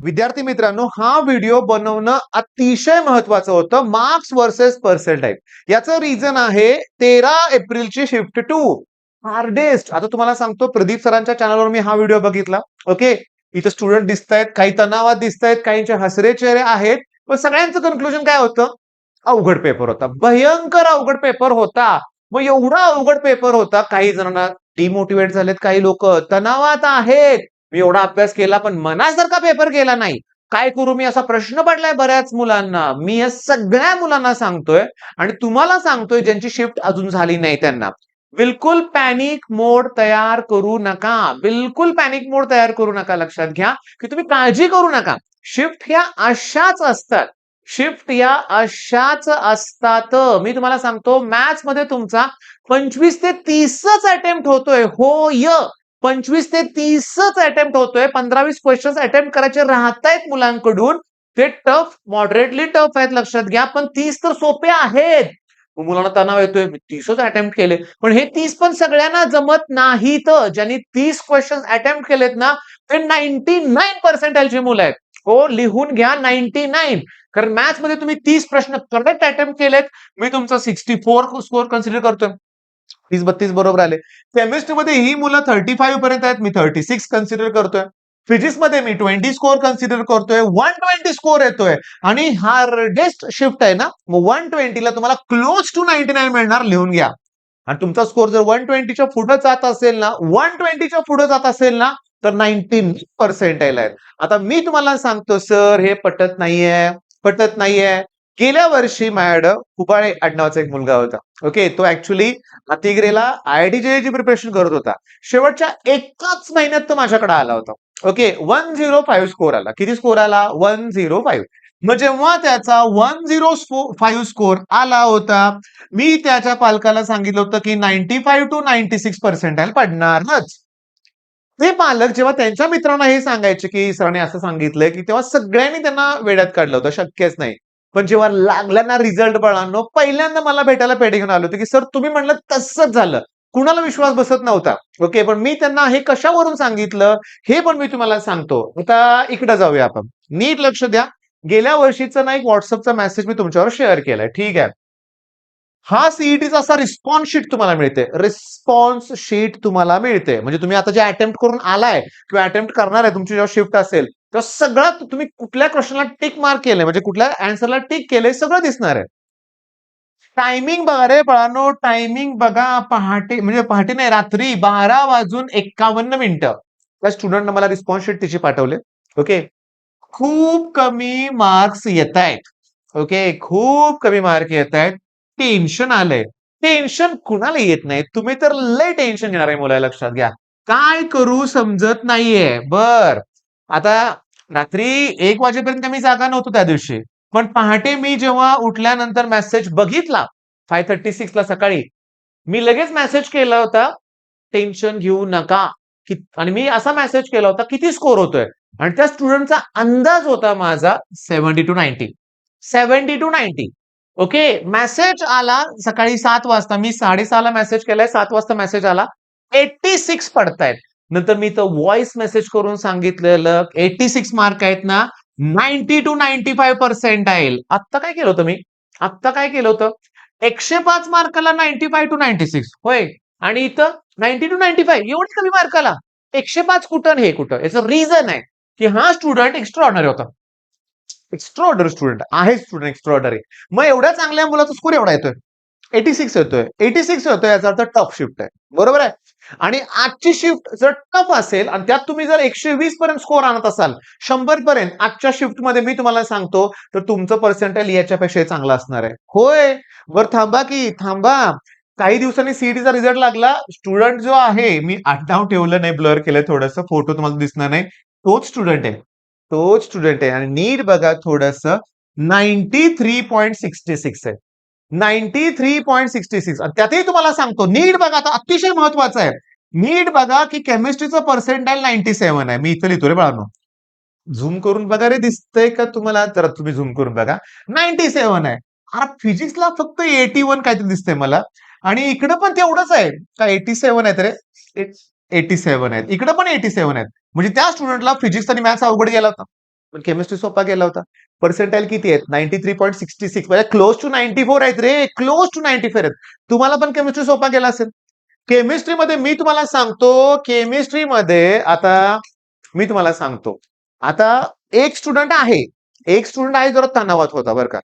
विद्यार्थी मित्रांनो, हा व्हिडिओ बनवणं अतिशय महत्वाचं होतं. Marks versus percentile. याचं रिझन आहे 13 एप्रिलची शिफ्ट 2 हार्डेस्ट. आता तुम्हाला सांगतो, प्रदीप सरांच्या चॅनलवर मी हा व्हिडिओ बघितला. ओके, इथे स्टुडंट दिसतायत, काही तणावात दिसतायत, काहींचे हसरे चेहरे आहेत, पण सगळ्यांचं कन्क्लुजन काय होतं? अवघड पेपर होता, भयंकर अवघड पेपर होता. मग एवढा अवघड पेपर होता, काही जणांना डिमोटिवेट झालेत, काही लोक तणावात आहेत. मी एवढा अभ्यास केला पण मनासारखा पेपर केला नाही, काय करू मी, असा प्रश्न पडलाय बऱ्याच मुलांना. मी या सगळ्या मुलांना सांगतोय आणि तुम्हाला सांगतोय ज्यांची शिफ्ट अजून झाली नाही त्यांना, बिलकुल पॅनिक मोड तयार करू नका. बिलकुल पॅनिक मोड तयार करू नका. लक्षात घ्या की तुम्ही काळजी करू नका. शिफ्ट ह्या अशाच असतात. शिफ्ट या अशाच असतात. मी तुम्हाला सांगतो, मॅथ्स मध्ये तुमचा 25 ते 30च अटेम्प्ट होतोय. होय, 25 ते 30च अटेम्प्ट होतोय. 15-20 क्वेश्चन अटेम्प्ट करायचे राहतायत मुलांकडून. ते टफ, मॉडरेटली टफ आहेत, लक्षात घ्या. पण 30 तर सोपे आहेत. मुलांना तणाव येतोय, 30च अटेम्प्ट केले, पण हे 30 पण सगळ्यांना जमत नाहीत. ज्यांनी 30 क्वेश्चन अटेम्प्ट केलेत ना, ते 99% मुलं आहेत. हो, लिहून घ्या, 99. कारण मॅथ्स मध्ये तुम्ही 30 प्रश्न करेक्ट अटेम्प्ट केलेत. मी तुमचा 64 स्कोर कन्सिडर करतोय. 30-32 बरोबर आले. केमिस्ट्रीमध्ये ही मुलं 35 पर्यंत आहेत, मी 36 कन्सिडर करतोय. फिजिक्स मध्ये मी 20 स्कोर कन्सिडर करतोय, 120 स्कोर येतोय. आणि हार्डेस्ट शिफ्ट आहे ना, मग 120 ला तुम्हाला क्लोज टू 99 मिळणार, लिहून घ्या. आणि तुमचा स्कोर जर 120च्या पुढे जात असेल ना, 120च्या पुढे जात असेल ना, तर 90% आहेत. आता मी तुम्हाला सांगतो, सर हे पटत नाहीये, पटत नाहीये. गेल्या वर्षी माझ्याकडं कुबाळे आडनावाचा एक मुलगा होता. ओके, तो ऍक्च्युली अतिग्रेला IIT-JEE प्रिपरेशन करत होता. शेवटच्या एकाच महिन्यात तो माझ्याकडे आला होता. ओके, 105 स्कोर आला. किती स्कोर आला? 105. मग जेव्हा त्याचा 105 स्कोर आला होता, मी त्याच्या पालकाला सांगितलं होतं की 95 to 96% पडणारच. ते पालक जेव्हा त्यांच्या मित्रांना हे सांगायचे की सरांनी असं सांगितलंय, की तेव्हा सगळ्यांनी त्यांना वेड्यात काढलं होतं, शक्यच नाही. पण जेव्हा लागला ना रिझल्ट बाळांनो, पहिल्यांदा मला भेटायला पेढे घेऊन आलो होते की सर तुम्ही म्हणलं तसंच झालं. कुणाला विश्वास बसत नव्हता. ओके, पण मी त्यांना हे कशावरून सांगितलं हे पण मी तुम्हाला सांगतो. आता इकडे जाऊया आपण. नीट लक्ष द्या. गेल्या वर्षीचा ना एक व्हॉट्सअपचा मेसेज मी तुमच्यावर शेअर केलाय. ठीक आहे. हा सीईटीचा असा रिस्पॉन्स शीट तुम्हाला मिळते. रिस्पॉन्स शीट तुम्हाला मिळते. म्हणजे तुम्ही आता जे अटेम्प्ट करून आलाय किंवा अटेम्प्ट करणार आहे, तुमची जेव्हा शिफ्ट असेल तेव्हा सगळं तुम्ही कुठल्या क्वेश्चनला टिक मार्क केलंय, म्हणजे कुठल्या आन्सरला टिक केलंय, सगळं दिसणार आहे. टायमिंग बघा रे बाळांनो, टायमिंग बघा. पहाटे, म्हणजे पहाटे नाही, रात्री 12:51 त्या स्टुडंटने मला रिस्पॉन्स शीट तिची पाठवले. ओके, खूप कमी मार्क्स येत आहेत. ओके, खूप कमी मार्क येत आहेत. टेन्शन आलंय. टेन्शन कुणाला येत नाही? तुम्ही तर लय टेन्शन घेणार आहे मुलाला, लक्षात घ्या. काय करू समजत नाहीये. आता रात्री 1 वाजेपर्यंत मी जागा नव्हतो त्या दिवशी. पण पहाटे मी जेव्हा उठल्यानंतर मेसेज बघितला 5:36 ला सकाळी, मी लगेच मेसेज केला होता, टेन्शन घेऊ नका. आणि मी असा मेसेज केला होता, किती स्कोर होतोय? आणि त्या स्टुडंटचा अंदाज होता माझा 70 to 90. 70 to 90. ओके, मेसेज आला सकाळी 7 वाजता. मी 6:30 ला मेसेज केलाय, 7 वाजता मेसेज आला. 86 पडतायत. नंतर मी तो व्हॉइस मेसेज करून सांगितलेलं 86 मार्क आहेत ना, 90 to 95% आत्ता काय केलं होतं मी? आत्ता काय केलं होतं? 105 मार्काला 95 to 96. होय. आणि इथं 90 to 95 एवढी कमी मार्काला 105 कुठं आणि हे कुठं? याचं रिझन आहे की हा स्टुडंट एक्स्ट्रा ऑर्डिनरी होता. एक्स्ट्राऑर्डनरी स्टुडंट आहे, स्टुडंट एक्स्ट्राऑर्डनरी. मग एवढ्या चांगल्या मुलाचा स्कोर एवढा येतोय, 86 येतोय. 86 येतोय, याचा अर्थ टफ शिफ्ट आहे. बरोबर आहे. आणि आजची शिफ्ट जर टफ असेल आणि त्यात तुम्ही जर 120 पर्यंत स्कोर आणत असाल, 100 पर्यंत आजच्या शिफ्ट मध्ये, मी तुम्हाला सांगतो, तर तुमचं पर्सेंटाईल याच्यापेक्षा चांगलं असणार आहे. होय. बरं थांबा की थांबा. काही दिवसांनी सीईटीचा रिझल्ट लागला. स्टुडंट जो आहे, मी आडनाव ठेवलं नाही, ब्लर केलंय थोडंसं, फोटो तुम्हाला दिसणार नाही, तोच स्टुडंट आहे. तोच स्टुडंट आहे. आणि नीट बघा थोडंसं, 93.66 आहे. 93.66. त्यातही तुम्हाला सांगतो, नीट बघा, आता अतिशय महत्वाचं आहे. नीट बघा की केमिस्ट्रीचं पर्सेंटाईल 97 आहे. मी इथं लिहितो रे बाळांनो. झूम करून बघा रे, दिसतंय का तुम्हाला? तर तुम्ही झूम करून बघा. 97 आहे. अरे फिजिक्सला फक्त 81 काहीतरी दिसतंय मला. आणि इकडं पण तेवढंच आहे का? 87 आहेत रे. 87 आहेत. इकडं पण 87 आहेत. म्हणजे त्या स्टुडंटला फिजिक्स आणि मॅथ्स अवघड गेला होता. पण केमिस्ट्री सोपा गेला होता. पर्सेंटाईल किती आहेत? 93.66 म्हणजे क्लोज टू 94 आहेत रे, क्लोज टू 94 आहेत. तुम्हाला पण केमिस्ट्री सोपा गेला असेल. केमिस्ट्रीमध्ये मी तुम्हाला सांगतो, केमिस्ट्रीमध्ये आता मी तुम्हाला सांगतो. आता एक स्टुडंट आहे जरा तणावात होता बरं का.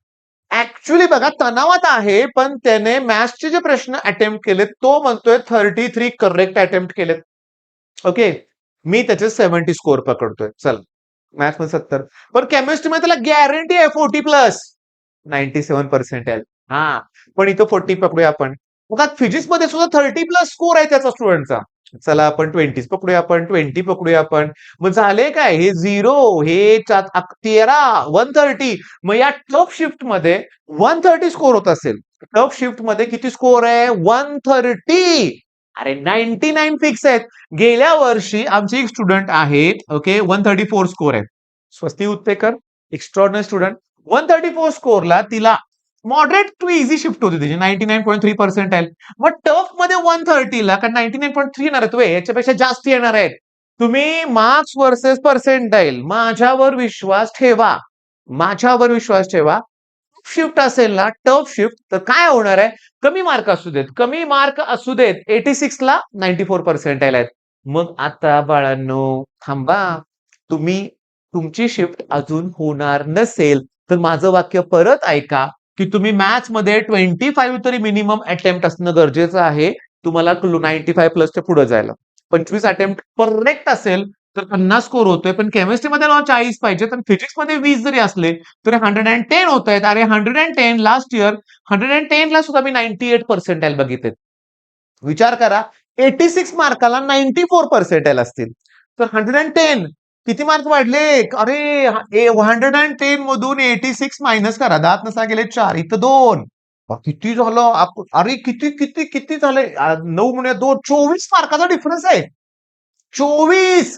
ऍक्च्युली बघा तणावात आहे, पण त्याने मॅथ्सचे जे प्रश्न अटेम्प्ट केलेत, तो म्हणतोय 33 करेक्ट अटेम्प्ट केलेत. ओके. मी त्याचे 70 स्कोर पकडतोय. चल. मॅथ्स मध्ये 70. पण केमिस्ट्रीमध्ये त्याला गॅरंटी आहे 40 प्लस. 97% हा. पण इथं 40 पकडूया आपण. बघा फिजिक्स मध्ये सुद्धा 30 प्लस स्कोर आहे त्याचा स्टुडंटचा. चला आपण 20 पकडूया आपण, 20 पकडूया आपण. मग झाले काय? हे 0, हे 13, 130. मग या टफ शिफ्ट मध्ये 130 स्कोर होत असेल. टफ शिफ्ट मध्ये किती स्कोर आहे? 130. अरे 99 फिक्स आहेत. गेल्या वर्षी आमची एक स्टुडंट आहे, ओके, 134 स्कोर आहे. Swasti Uttekar, extraordinary student. 134 स्कोरला तिला मॉडरेट टू इझी शिफ्ट होती त्याची 99.3% मग टफ मध्ये 130ला का 99.3 येणार आहेत याच्यापेक्षा जास्त येणार आहेत. तुम्ही मार्क्स वर्सेस पर्सेंटाईल माझ्यावर विश्वास ठेवा. माझ्यावर विश्वास ठेवा. शिफ्ट असेल ना टफ शिफ्ट तर काय होणार आहे? कमी मार्क असू देत, कमी मार्क असू देत. 86 ला 94% आहेत. मग आता बाळांनो थांबा. तुम्ही तुमची शिफ्ट अजून होणार नसेल तर माझं वाक्य परत ऐका की तुम्ही मॅथ्स मध्ये 25 तरी मिनिमम अटेम्प्ट असणं गरजेचं आहे. तुम्हाला 95 प्लसच्या पुढे जायला. 25 अटेम्प्ट करेक्ट असेल तर 50 स्कोर होतोय. पण केमिस्ट्रीमध्ये 40 पाहिजे तर फिजिक्समध्ये 20 जरी असले तरी 110 होत आहेत. अरे 110 लास्ट इयर 110 ला सुद्धा मी 98% बघितले. विचार करा 86 मार्काला 94% असतील तर 110 किती मार्क वाढले? अरे 110 मधून 86 मायनस करा. 10 नसा गेले 4 इथं 2. किती झालं? अरे किती किती किती झाले? 9 गुणिले 2 24 मार्काचा डिफरन्स आहे. 24.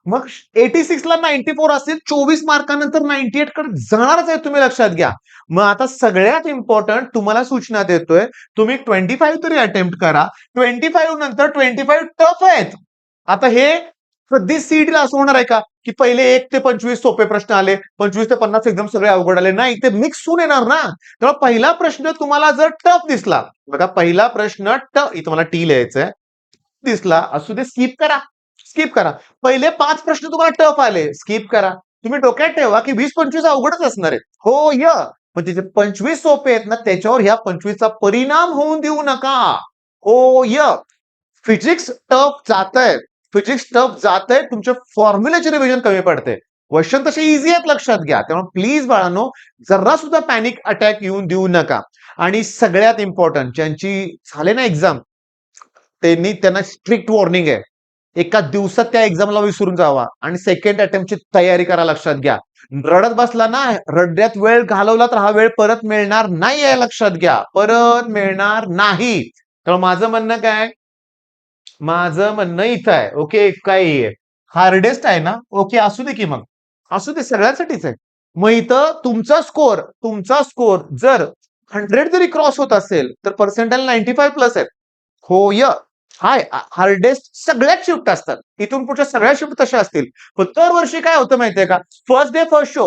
मग 86 ला 94 असेल 24 मार्कानंतर 98 कडे जाणारच आहे तुम्ही लक्षात घ्या. मग आता सगळ्यात इम्पॉर्टंट तुम्हाला सूचना देतोय तुम्ही 25 तरी अटेम्प्ट करा. 25 नंतर 25 टफ आहेत. आता हे कधी सीडला असं होणार आहे का की पहिले 1 ते 25 सोपे प्रश्न आले, 25 ते 50 एकदम सगळे अवघड आले? नाही, ते मिक्स होऊन येणार ना. तेव्हा पहिला प्रश्न तुम्हाला जर टफ दिसला, बघा पहिला प्रश्न इथं मला टी लिहायचंय, दिसला असू दे स्किप करा. स्किप करा. पहिले 5 प्रश्न तुम्हाला टफ आले, स्किप करा. तुम्ही डोक्यात ठेवा की 20-25 अवघडच असणार आहेत. हो पण तिथे 25 सोपे आहेत ना त्याच्यावर ह्या 25चा परिणाम होऊन देऊ नका. हो फिजिक्स टफ जातंय. फिजिक्स टफ जातंय. तुमच्या फॉर्म्युलेचे रिव्हिजन कमी पडते. क्वेश्चन तसे इझी आहेत लक्षात घ्या. त्यामुळे प्लीज बाळांनो जरा सुद्धा पॅनिक अटॅक येऊन देऊ नका. आणि सगळ्यात इम्पॉर्टंट ज्यांची झाले ना एक्झाम त्यांना स्ट्रिक्ट वॉर्निंग आहे. एका दिवसात त्या एक्झामला विसरून जावा आणि सेकंड अटेम्प्टची तयारी करा. लक्षात घ्या. रडत बसला ना, रडण्यात वेळ घालवला तर हा वेळ परत मिळणार नाही आहे. लक्षात घ्या, परत मिळणार नाही. तर माझं म्हणणं काय? माझं म्हणणं इथं आहे. ओके, काय हार्डेस्ट आहे ना? ओके, असू दे की मग. असू दे, सगळ्यांसाठीच आहे. मग इथं तुमचा स्कोर जर 100 जरी क्रॉस होत असेल तर पर्सेंटाईल 95 प्लस आहेत. हो हाय हार्डेस्ट सगळ्याच शिफ्ट असतात. इथून पुढच्या सगळ्या शिफ्ट तशा असतील. पण दरवर्षी काय होतं माहितीये का? First day first show,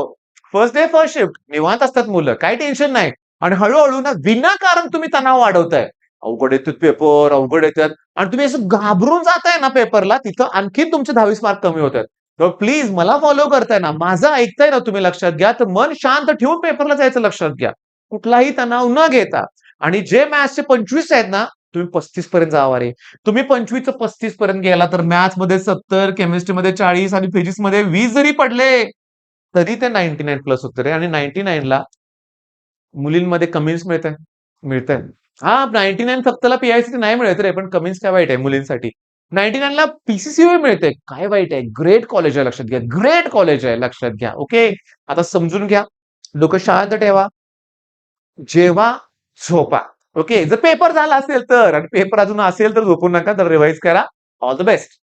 first day first shift निवांत असतात मुलं, काही टेन्शन नाही. आणि हळूहळू ना विनाकारण तुम्ही तणाव वाढवताय. अवघड येतात पेपर, अवघड येतात आणि तुम्ही असं घाबरून जाताय ना पेपरला, तिथं आणखी तुमचे 10-20 मार्क कमी होतात. तर प्लीज मला फॉलो करताय ना, माझं ऐकताय ना तुम्ही लक्षात घ्या. तर मन शांत ठेवून पेपरला जायचं लक्षात घ्या. कुठलाही तणाव न घेता. आणि जे मॅथ्सचे 25 आहेत ना तुम्ही 35 पर्यंत जावा रे. तुम्ही 25 35 पर्यंत गेला तर मॅथ्स मध्ये 70, केमिस्ट्रीमध्ये 40 आणि फिजिक्स मध्ये 20 जरी पडले तरी ते 99 प्लस होते रे. आणि 99 ला मुलींमध्ये कमिन्स मिळत आहे. हा 99 फक्त पीआयसी नाही मिळत रे, पण कमिन्स काय वाईट आहे मुलींसाठी. 99 ला पीसीसीओ मिळते, काय वाईट आहे? ग्रेट कॉलेज आहे लक्षात घ्या. ग्रेट कॉलेज आहे लक्षात घ्या. ओके, आता समजून घ्या. डोकं शांत ठेवा. जेव्हा झोपा. ओके, जर पेपर झाला असेल तर आणि पेपर अजून असेल तर झोपू नका, तर रिवाइज करा. All the best.